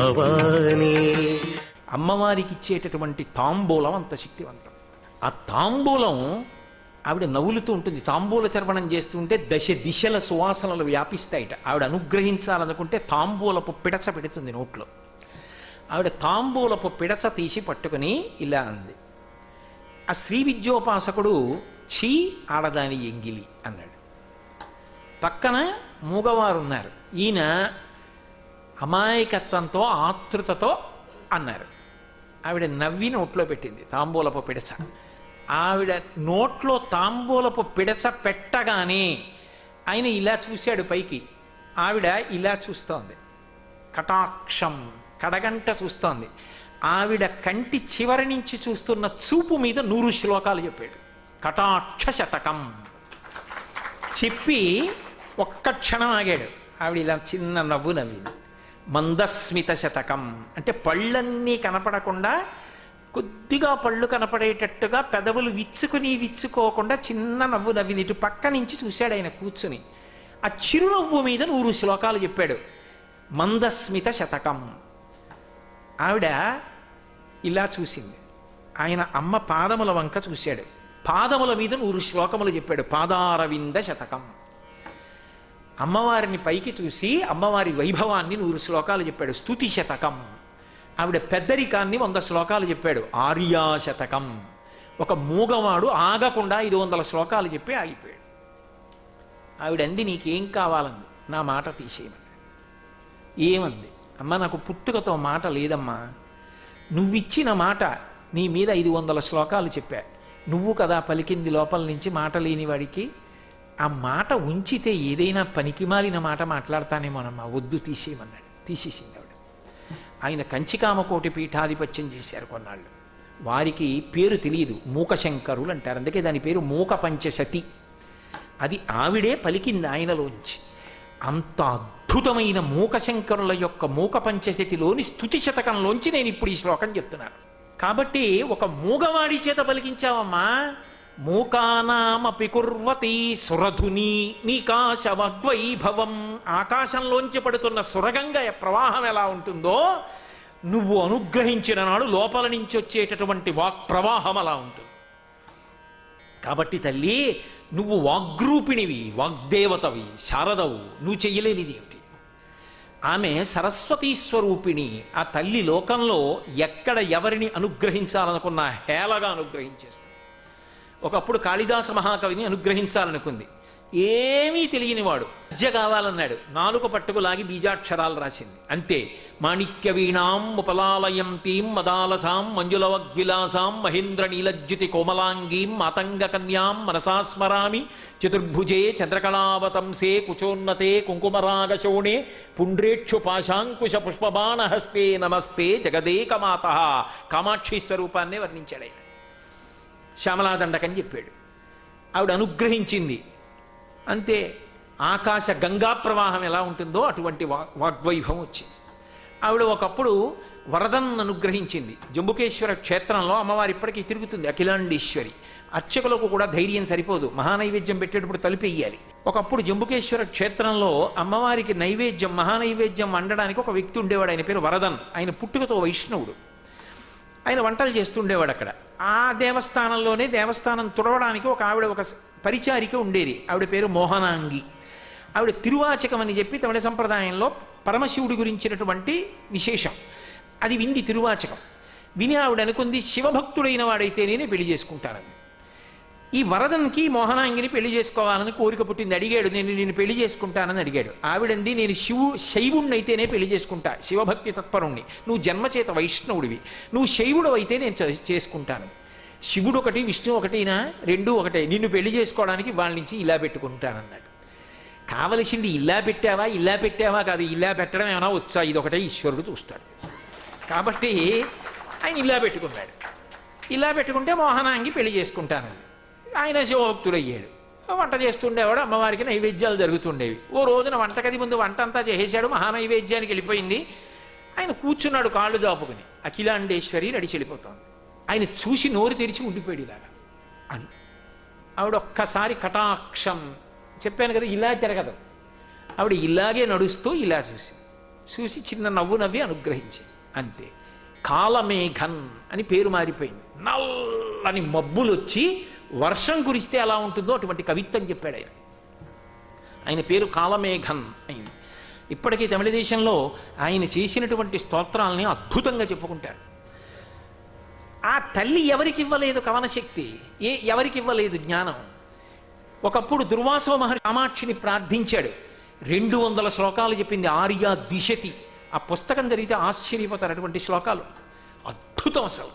భవానీ. అమ్మవారికి ఇచ్చేటటువంటి తాంబూలం అంత శక్తివంతం. ఆ తాంబూలం ఆవిడ నవ్వులుతూ ఉంటుంది. తాంబూల చర్వణం చేస్తుంటే దశ దిశల సువాసనలు వ్యాపిస్తాయిట. ఆవిడ అనుగ్రహించాలనుకుంటే తాంబూలపు పిడచ పెడుతుంది నోట్లో. ఆవిడ తాంబూలపు పిడచ తీసి పట్టుకుని ఇలా అంది. ఆ శ్రీ విద్యోపాసకుడు ఛీ ఆడదాని ఎంగిలి అన్నాడు. పక్కన మూగవారు ఉన్నారు. ఈయన అమాయకత్వంతో ఆతృతతో అన్నారు. ఆవిడ నవ్వి నోట్లో పెట్టింది తాంబూలపు పిడచ. ఆవిడ నోట్లో తాంబూలపు పిడచ పెట్టగానే ఆయన ఇలా చూశాడు పైకి. ఆవిడ ఇలా చూస్తోంది, కటాక్షం కడగంట చూస్తోంది. ఆవిడ కంటి చివరి నుంచి చూస్తున్న చూపు మీద 100 శ్లోకాలు చెప్పాడు. కటాక్ష శతకం చెప్పి ఒక్క క్షణం ఆగాడు. ఆవిడ ఇలా చిన్న నవ్వు నవ్వింది. మందస్మిత శతకం అంటే పళ్ళన్నీ కనపడకుండా కొద్దిగా పళ్ళు కనపడేటట్టుగా పెదవులు విచ్చుకోకుండా చిన్న నవ్వు నవ్వింది. ఇటు పక్క నుంచి చూశాడు ఆయన కూర్చుని. ఆ చిరునవ్వు మీద 100 శ్లోకాలు చెప్పాడు. మందస్మిత శతకం. ఆవిడ ఇలా చూసింది. ఆయన అమ్మ పాదముల వంక చూశాడు. పాదముల మీద 100 శ్లోకములు చెప్పాడు. పాదారవింద శతకం. అమ్మవారిని పైకి చూసి అమ్మవారి వైభవాన్ని 100 శ్లోకాలు చెప్పాడు. స్తుతి శతకం. ఆవిడ పెద్దరికాన్ని 100 శ్లోకాలు చెప్పాడు. ఆర్యా శతకం. ఒక మూగవాడు ఆగకుండా 500 శ్లోకాలు చెప్పి ఆగిపోయాడు. ఆవిడంది, నీకేం కావాలంది. నా మాట తీసేయమని. ఏమంది? అమ్మ, నాకు పుట్టుకతో మాట లేదమ్మా. నువ్విచ్చిన మాట, నీ మీద 500 శ్లోకాలు చెప్పా. నువ్వు కదా పలికింది లోపల నుంచి మాట లేని వాడికి. ఆ మాట ఉంచితే ఏదైనా పనికిమాలిన మాట మాట్లాడతానేమోనమ్మా, వద్దు తీసేయమన్నాడు. తీసేసింది ఆవిడ. ఆయన కంచికామకోటి పీఠాధిపత్యం చేశారు కొన్నాళ్ళు. వారికి పేరు తెలియదు, మూకశంకరులు అంటారు. అందుకే దాని పేరు మూక పంచశతి. అది ఆవిడే పలికింది ఆయనలోంచి. అంత అద్భుతమైన మూకశంకరుల యొక్క మూక పంచశతిలోని స్తుతి శతకంలోంచి నేను ఇప్పుడు ఈ శ్లోకం చెప్తున్నాను. కాబట్టి ఒక మూగవాడి చేత పలికించావమ్మా. మూకానామపి కుర్వతి సురధుని నీకాశవగ్వైభవం. ఆకాశంలోంచి పడుతున్న సురగంగ ప్రవాహం ఎలా ఉంటుందో, నువ్వు అనుగ్రహించిన నాడు లోపల నుంచి వచ్చేటటువంటి వాక్ ప్రవాహం అలా ఉంటుంది. కాబట్టి తల్లి, నువ్వు వాగ్రూపిణివి, వాగ్దేవతవి, శారదవు. నువ్వు చెయ్యలేనిది ఏమిటి? ఆమె సరస్వతీ స్వరూపిణి. ఆ తల్లి లోకంలో ఎక్కడ ఎవరిని అనుగ్రహించాలనుకున్నా హేళగా అనుగ్రహించేస్తుంది. ఒకప్పుడు కాళిదాస మహాకవిని అనుగ్రహించాలనుకుంది. ఏమీ తెలియనివాడు. విద్య కావాలన్నాడు. నాలుక పట్టుకులాగి బీజాక్షరాలు రాసింది. అంతే. మాణిక్య వీణాం ఉపలాలయం తీం మదాలసాం మంజులవగ్విలాసాం మహేంద్ర నీలజ్యుతి కోమలాంగీం మాతంగ కన్యాం మనసాస్మరామి చతుర్భుజే చంద్రకళావతంసే కుచోన్నతే కుంకుమరాగశోణే పుండ్రేక్షు పాశాంకుశ పుష్పబాణహస్తే నమస్తే జగదేకమాత. కామాక్షి స్వరూపాన్నే వర్ణించాడు ఆయన. శ్యామలాదండకని చెప్పాడు. ఆవిడ అనుగ్రహించింది. అంతే. ఆకాశ గంగా ప్రవాహం ఎలా ఉంటుందో అటువంటి వాగ్వైభవం వచ్చింది. ఆవిడ ఒకప్పుడు వరదన్ అనుగ్రహించింది. జంబుకేశ్వర క్షేత్రంలో అమ్మవారి ఇప్పటికీ తిరుగుతుంది, అఖిలాండేశ్వరి. అర్చకులకు కూడా ధైర్యం సరిపోదు, మహానైవేద్యం పెట్టేటప్పుడు తలుపేయాలి. ఒకప్పుడు జంబుకేశ్వర క్షేత్రంలో అమ్మవారికి నైవేద్యం, మహానైవేద్యం వండడానికి ఒక వ్యక్తి ఉండేవాడు. ఆయన పేరు వరదన్. ఆయన పుట్టుకతో వైష్ణవుడు. ఆయన వంటలు చేస్తుండేవాడు అక్కడ. ఆ దేవస్థానంలోనే దేవస్థానం తుడవడానికి ఒక ఆవిడ, ఒక పరిచారిక ఉండేది. ఆవిడ పేరు మోహనాంగి. ఆవిడ తిరువాచకం అని చెప్పి తమిళ సంప్రదాయంలో పరమశివుడి గురించినటువంటి విశేషం అది వింది. తిరువాచకం విని ఆవిడ అనుకుంది, శివభక్తుడైన వాడైతే నేనే పెళ్లి చేసుకుంటానని. ఈ వరదన్కి మోహనాంగిని పెళ్లి చేసుకోవాలని కోరిక పుట్టింది. అడిగాడు, నేను పెళ్లి చేసుకుంటానని అడిగాడు. ఆవిడంది, నేను శైవుణ్ణైతేనే పెళ్లి చేసుకుంటా, శివభక్తి తత్పరుణ్ణి. నువ్వు జన్మచేత వైష్ణవుడివి, నువ్వు శైవుడు అయితే నేను చేసుకుంటాను. శివుడు ఒకటి, విష్ణు ఒకటినా? రెండూ ఒకటే. నిన్ను పెళ్లి చేసుకోవడానికి వాళ్ళ నుంచి ఇలా పెట్టుకుంటానన్నాడు. కావలసింది ఇలా పెట్టావా కాదు, ఇలా పెట్టడం ఏమైనా వచ్చా? ఇదొకటే ఈశ్వరుడు చూస్తాడు. కాబట్టి ఆయన ఇలా పెట్టుకున్నాడు. ఇలా పెట్టుకుంటే మోహనాంగి పెళ్లి చేసుకుంటానని. ఆయన శివభక్తుడయ్యాడు. వంట చేస్తుండేవాడు. అమ్మవారికి నైవేద్యాలు జరుగుతుండేవి. ఓ రోజున వంటగది ముందు వంట అంతా చేసేశాడు. మహానైవేద్యానికి వెళ్ళిపోయింది. ఆయన కూర్చున్నాడు కాళ్ళు దాపుకుని. అఖిలాండేశ్వరి నడిచి వెళ్ళిపోతాడు. ఆయన చూసి నోరు తెరిచి ఉండిపోయాడు ఇలాగా అని. ఆవిడ ఒక్కసారి కటాక్షం. చెప్పాను కదా, ఇలా తిరగదు. ఆవిడ ఇలాగే నడుస్తూ ఇలా చూసి చూసి చిన్న నవ్వు నవ్వి అనుగ్రహించింది, అంతే. కాలమేఘన్ అని పేరు మారిపోయింది. నల్లని మబ్బులు వచ్చి వర్షం కురిస్తే ఎలా ఉంటుందో అటువంటి కవిత్వం చెప్పాడు ఆయన. ఆయన పేరు కాలమేఘన్ అయింది. ఇప్పటికీ తమిళ దేశంలో ఆయన చేసినటువంటి స్తోత్రాలని అద్భుతంగా చెప్పుకుంటారు. ఆ తల్లి ఎవరికి ఇవ్వలేదు కవనశక్తి, ఎవరికి ఇవ్వలేదు జ్ఞానం. ఒకప్పుడు దుర్వాసో మహర్షి కామాక్షిని ప్రార్థించాడు. 200 శ్లోకాలు చెప్పింది. ఆర్య దిశతి, ఆ పుస్తకం జరిగితే ఆశ్చర్యపోతారు. అటువంటి శ్లోకాలు అద్భుతం, అసలు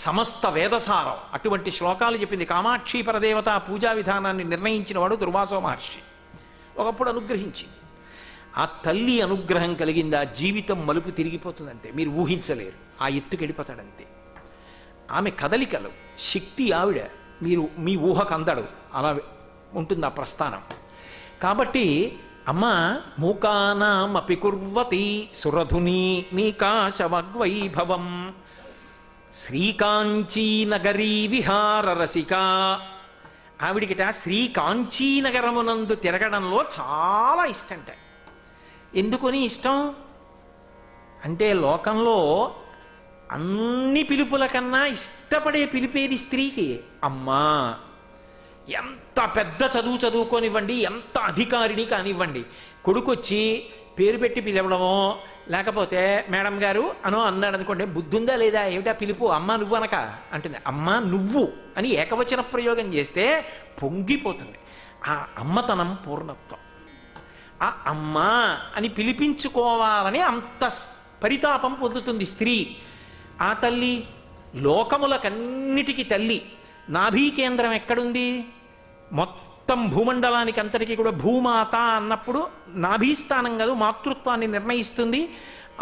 సమస్త వేదసారం. అటువంటి శ్లోకాలు చెప్పింది. కామాక్షి పరదేవత పూజా విధానాన్ని నిర్ణయించిన వాడు దుర్వాసో మహర్షి. ఒకప్పుడు అనుగ్రహించింది. ఆ తల్లి అనుగ్రహం కలిగింది, ఆ జీవితం మలుపు తిరిగిపోతుందంతే. మీరు ఊహించలేరు, ఆ ఎత్తుకు వెళ్ళిపోతాడంతే. ఆమె కదలికలు, శక్తి ఆవిడ, మీరు మీ ఊహకు అందడు, అలా ఉంటుంది ఆ ప్రస్థానం. కాబట్టి అమ్మ మూకానామపి కుర్వతి సురధుని నీకాశవగ్వైభవం శ్రీకాంచీనగరీ విహార రసిక. ఆవిడికిట శ్రీకాంచీనగరమునందు తిరగడంలో చాలా ఇష్టంట. ఎందుకని ఇష్టం అంటే, లోకంలో అన్ని పిలుపుల కన్నా ఇష్టపడే పిలిపేది స్త్రీకి. అమ్మా, ఎంత పెద్ద చదువు చదువుకోనివ్వండి, ఎంత అధికారిని కానివ్వండి, కొడుకొచ్చి పేరు పెట్టి పిలవడమో లేకపోతే మేడం గారు అనో అన్నాడు అనుకోండి, బుద్ధుందా లేదా, ఏమిటా పిలుపు, అమ్మ నువ్వు అనక అంటుంది. అమ్మ నువ్వు అని ఏకవచన ప్రయోగం చేస్తే పొంగిపోతుంది. ఆ అమ్మతనం పూర్ణత్వం. ఆ అమ్మ అని పిలిపించుకోవాలని అంత పరితాపం పొందుతుంది స్త్రీ. ఆ తల్లి లోకములకన్నిటికీ తల్లి. నాభీ కేంద్రం ఎక్కడుంది? మొత్తం భూమండలానికి అంతటికీ కూడా భూమాత అన్నప్పుడు నాభీస్థానం కాదు, మాతృత్వాన్ని నిర్ణయిస్తుంది.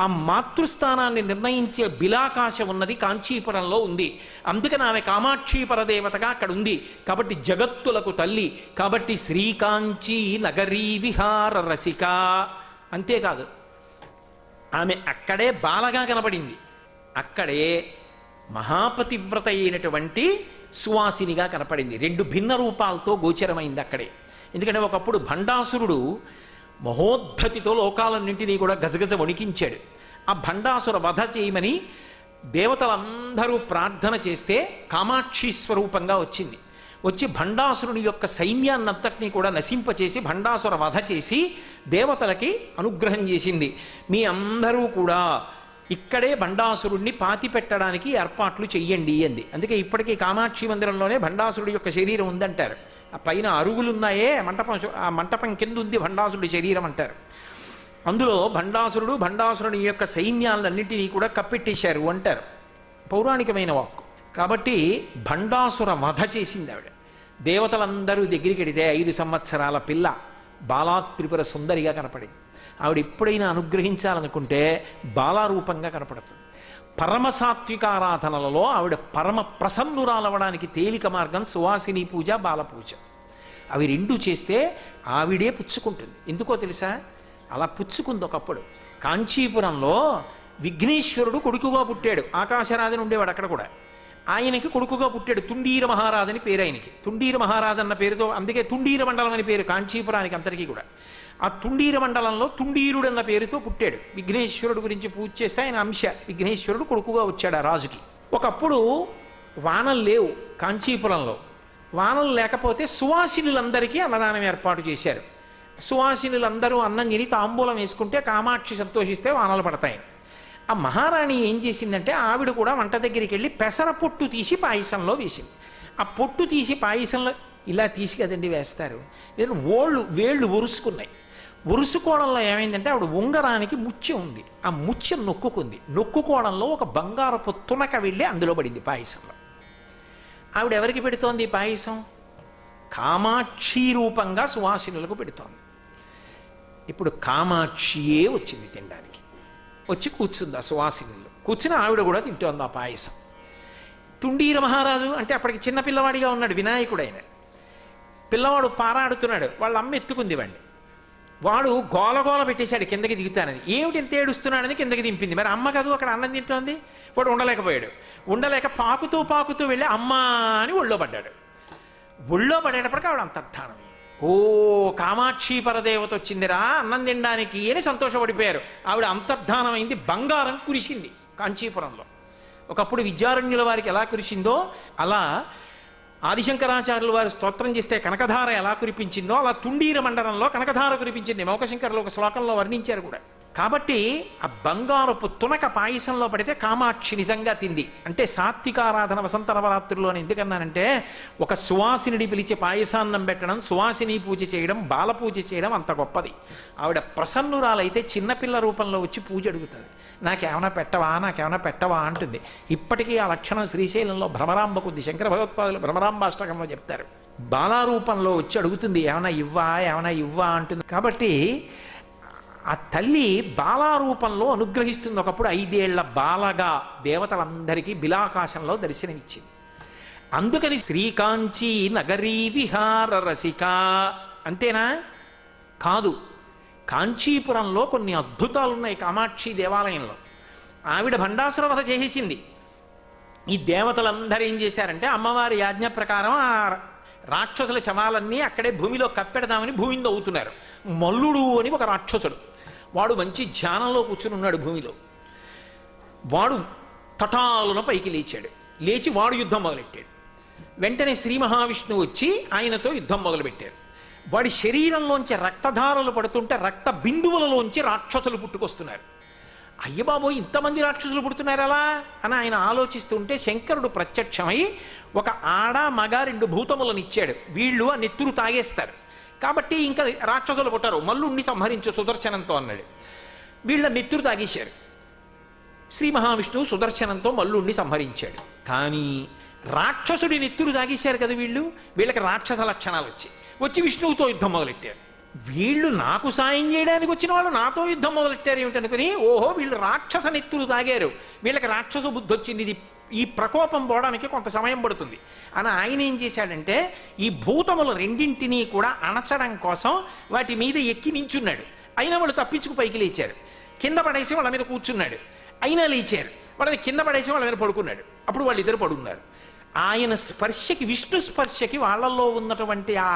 ఆ మాతృస్థానాన్ని నిర్ణయించే బిలాకాశం ఉన్నది కాంచీపురంలో ఉంది. అందుకని ఆమె కామాక్షి పరదేవతగా అక్కడ ఉంది. కాబట్టి జగత్తులకు తల్లి. కాబట్టి శ్రీకాంచీ నగరీ విహార రసిక. అంతేకాదు, ఆమె అక్కడే బాలగా కనపడింది, అక్కడే మహాపతివ్రత అయినటువంటి సువాసినిగా కనపడింది. 2 భిన్న రూపాలతో గోచరమైంది అక్కడే. ఎందుకంటే ఒకప్పుడు భండాసురుడు మహోద్ధతితో లోకాలన్నింటినీ కూడా గజగజ వణికించాడు. ఆ భండాసుర వధ చేయమని దేవతలందరూ ప్రార్థన చేస్తే కామాక్షి స్వరూపంగా వచ్చింది. వచ్చి భండాసురుని యొక్క సైన్యాన్నంతటినీ కూడా నశింపచేసి భండాసుర వధ చేసి దేవతలకి అనుగ్రహం చేసింది. మీ అందరూ కూడా ఇక్కడే భండాసురుడిని పాతి పెట్టడానికి ఏర్పాట్లు చెయ్యండి అంది. అందుకే ఇప్పటికీ కామాక్షి మందిరంలోనే భండాసురుడి యొక్క శరీరం ఉందంటారు. ఆ పైన అరుగులున్నాయే మంటపం, ఆ మంటపం కింద ఉంది భండాసురుడి శరీరం అంటారు. అందులో భండాసురుని యొక్క సైన్యాలన్నింటినీ కూడా కప్పెట్టేశారు అంటారు, పౌరాణికమైన వాక్కు. కాబట్టి భండాసుర వధ చేసింది ఆవిడ. దేవతలందరూ దగ్గరికి వెడితే 5 సంవత్సరాల పిల్ల బాలాత్రిపుర సుందరిగా కనపడింది. ఆవిడ ఎప్పుడైనా అనుగ్రహించాలనుకుంటే బాలారూపంగా కనపడుతుంది. పరమసాత్వికారాధనలలో ఆవిడ పరమ ప్రసన్నురాలవడానికి తేలిక మార్గం సువాసిని పూజ, బాలపూజ. అవి 2 చేస్తే ఆవిడే పుచ్చుకుంటుంది. ఎందుకో తెలుసా? అలా పుచ్చుకుంది. ఒకప్పుడు కాంచీపురంలో విఘ్నేశ్వరుడు కొడుకుగా పుట్టాడు. ఆకాశరాజని ఉండేవాడు అక్కడ కూడా. ఆయనకి కొడుకుగా పుట్టాడు. తుండీర మహారాజని పేరు ఆయనకి. తుండీర మహారాజు అన్న పేరుతో, అందుకే తుండీర మండలం అని పేరు కాంచీపురానికి అంతటికీ కూడా. ఆ తుండీర మండలంలో తుండీరుడు అన్న పేరుతో పుట్టాడు. విఘ్నేశ్వరుడు గురించి పూజ చేస్తే ఆయన అంశ విఘ్నేశ్వరుడు కొడుకుగా వచ్చాడు ఆ రాజుకి. ఒకప్పుడు వానలు లేవు కాంచీపురంలో. వానలు లేకపోతే సువాసినులందరికీ అన్నదానం ఏర్పాటు చేశారు. సువాసినులందరూ అన్నం తిని తాంబూలం వేసుకుంటే కామాక్షి సంతోషిస్తే వానలు పడతాయి. ఆ మహారాణి ఏం చేసిందంటే, ఆవిడ కూడా వంట దగ్గరికి వెళ్ళి పెసర పొట్టు తీసి పాయసంలో వేసింది. ఆ పొట్టు తీసి పాయసంలో ఇలా తీసి కదండి వేస్తారు. వేళ్ళు ఒరుసుకున్నాయి. ఒరుసుకోవడంలో ఏమైందంటే, ఆవిడ ఉంగరానికి ముత్యం ఉంది. ఆ ముత్యం నొక్కుకుంది. నొక్కుకోవడంలో ఒక బంగారపు తునక వెళ్ళి అందులో పడింది పాయసంలో. ఆవిడ ఎవరికి పెడుతోంది పాయసం? కామాక్షి రూపంగా సువాసినులకు పెడుతోంది. ఇప్పుడు కామాక్షియే వచ్చింది తినడానికి. వచ్చి కూర్చుంది ఆ సువాసినులు. కూర్చుని ఆవిడ కూడా తింటోంది ఆ పాయసం. తుండీర మహారాజు అంటే అప్పటికి చిన్న పిల్లవాడిగా ఉన్నాడు, వినాయకుడు ఆయన. పిల్లవాడు పారాడుతున్నాడు, వాళ్ళ అమ్మ ఎత్తుకుంది వాడిని. వాడు గోలగోల పెట్టేశాడు కిందకి దిగుతానని. ఏమిటి ఎంత ఏడుస్తున్నాడని కిందకి దింపింది. మరి అమ్మ కాదు అక్కడ అన్నం తింటోంది. వాడు ఉండలేకపోయాడు. ఉండలేక పాకుతూ వెళ్ళి అమ్మా అని ఒళ్ళో పడ్డాడు. ఒళ్ళో పడేటప్పటికి ఆవిడ అంతర్ధానం. ఓ కామాక్షి పరదేవత వచ్చిందిరా అన్నం తినడానికి అని సంతోషపడిపోయారు. ఆవిడ అంతర్ధానమైంది, బంగారం కురిసింది కాంచీపురంలో. ఒకప్పుడు విద్యారణ్యుల వారికి ఎలా కురిసిందో అలా ఆదిశంకరాచార్యుల వారి స్తోత్రం చేస్తే కనకధార ఎలా కురిపించిందో అలా తుండీర మండలంలో కనకధార కురిపించింది. మౌకశంకర్లు ఒక శ్లోకంలో వర్ణించారు కూడా. కాబట్టి ఆ బంగారపు తునక పాయసంలో పడితే కామాక్షి నిజంగా తింది. అంటే సాత్వికారాధన వసంత నవరాత్రుల్లో అని ఎందుకన్నానంటే, ఒక సువాసినిడి పిలిచి పాయసాన్నం పెట్టడం, సువాసిని పూజ చేయడం, బాల పూజ చేయడం అంత గొప్పది. ఆవిడ ప్రసన్నురాలైతే చిన్నపిల్ల రూపంలో వచ్చి పూజ అడుగుతుంది. నాకేమైనా పెట్టవా, నాకేమైనా పెట్టవా అంటుంది. ఇప్పటికీ ఆ లక్షణం శ్రీశైలంలో భ్రమరాంబకు ఉంది. శంకర భగవత్పాదులు భ్రమరాంబాష్టకంలో చెప్తారు. బాలారూపంలో వచ్చి అడుగుతుంది, ఏమైనా ఇవ్వా, ఏమైనా ఇవ్వా అంటుంది. కాబట్టి ఆ తల్లి బాలారూపంలో అనుగ్రహిస్తుంది. ఒకప్పుడు 5 ఏళ్ల బాలగా దేవతలందరికీ బిలాకాశంలో దర్శనమిచ్చింది. అందుకని శ్రీకాంచీ నగరీ విహార రసిక అంతేనా? కాదు, కాంచీపురంలో కొన్ని అద్భుతాలు ఉన్నాయి. కామాక్షి దేవాలయంలో ఆవిడ భండాసుర వధ చేసేసింది. ఈ దేవతలందరూ ఏం చేశారంటే, అమ్మవారి యాజ్ఞ ప్రకారం ఆ రాక్షసుల శవాలన్నీ అక్కడే భూమిలో కప్పెడదామని భూమిని తవ్వుతున్నారు. మల్లుడు అని ఒక రాక్షసుడు, వాడు మంచి ధ్యానంలో కూర్చుని ఉన్నాడు భూమిలో. వాడు తటాలున పైకి లేచాడు. లేచి వాడు యుద్ధం మొదలెట్టాడు. వెంటనే శ్రీ మహావిష్ణువు వచ్చి ఆయనతో యుద్ధం మొదలుపెట్టారు. వాడి శరీరంలోంచి రక్తధారలు పడుతుంటే రక్త బిందువులలోంచి రాక్షసులు పుట్టుకొస్తున్నారు. అయ్యబాబో, ఇంతమంది రాక్షసులు పుడుతున్నారు అలా అని ఆయన ఆలోచిస్తుంటే శంకరుడు ప్రత్యక్షమై ఒక ఆడ మగ 2 భూతములను ఇచ్చాడు. వీళ్ళు ఆ నెత్తురు తాగేస్తారు కాబట్టి ఇంకా రాక్షసులు పుట్టారు. మల్లుణ్ణి సంహరించు సుదర్శనంతో అన్నాడు. వీళ్ళ నెత్తురు తాగేశారు. శ్రీ మహావిష్ణువు సుదర్శనంతో మల్లుణ్ణి సంహరించాడు. కానీ రాక్షసుడి నెత్తురు తాగేశారు కదా వీళ్ళకి రాక్షస లక్షణాలు వచ్చి విష్ణువుతో యుద్ధం మొదలెట్టారు. వీళ్ళు నాకు సాయం చేయడానికి వచ్చిన వాళ్ళు నాతో యుద్ధం మొదలెట్టారు ఏమిటనుకుని, ఓహో వీళ్ళు రాక్షస నెత్తురు తాగారు, వీళ్ళకి రాక్షస బుద్ధి వచ్చింది, ఇది ఈ ప్రకోపం పోవడానికి కొంత సమయం పడుతుంది అని ఆయన ఏం చేశాడంటే, ఈ భూతములు రెండింటినీ కూడా అణచడం కోసం వాటి మీద ఎక్కి నించున్నాడు. అయినా వాళ్ళు తప్పించుకు పైకి లేచారు. కింద పడేసి వాళ్ళ మీద కూర్చున్నాడు. అయినా లేచారు. వాళ్ళని కింద పడేసి వాళ్ళ మీద పడుకున్నాడు. అప్పుడు వాళ్ళిద్దరు పడుకున్నారు. ఆయన స్పర్శకి, విష్ణు స్పర్శకి వాళ్ళల్లో ఉన్నటువంటి ఆ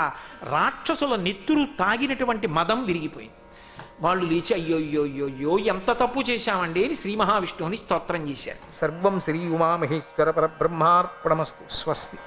రాక్షసుల నెత్తురు తాగినటువంటి మదం విరిగిపోయింది. వాళ్ళు లేచి అయ్యో ఎంత తప్పు చేశామండి అని శ్రీ మహావిష్ణువుని స్తోత్రం చేశారు. సర్వం శ్రీ ఉమామహేశ్వర పరబ్రహ్మార్పణమస్తు. స్వస్తి.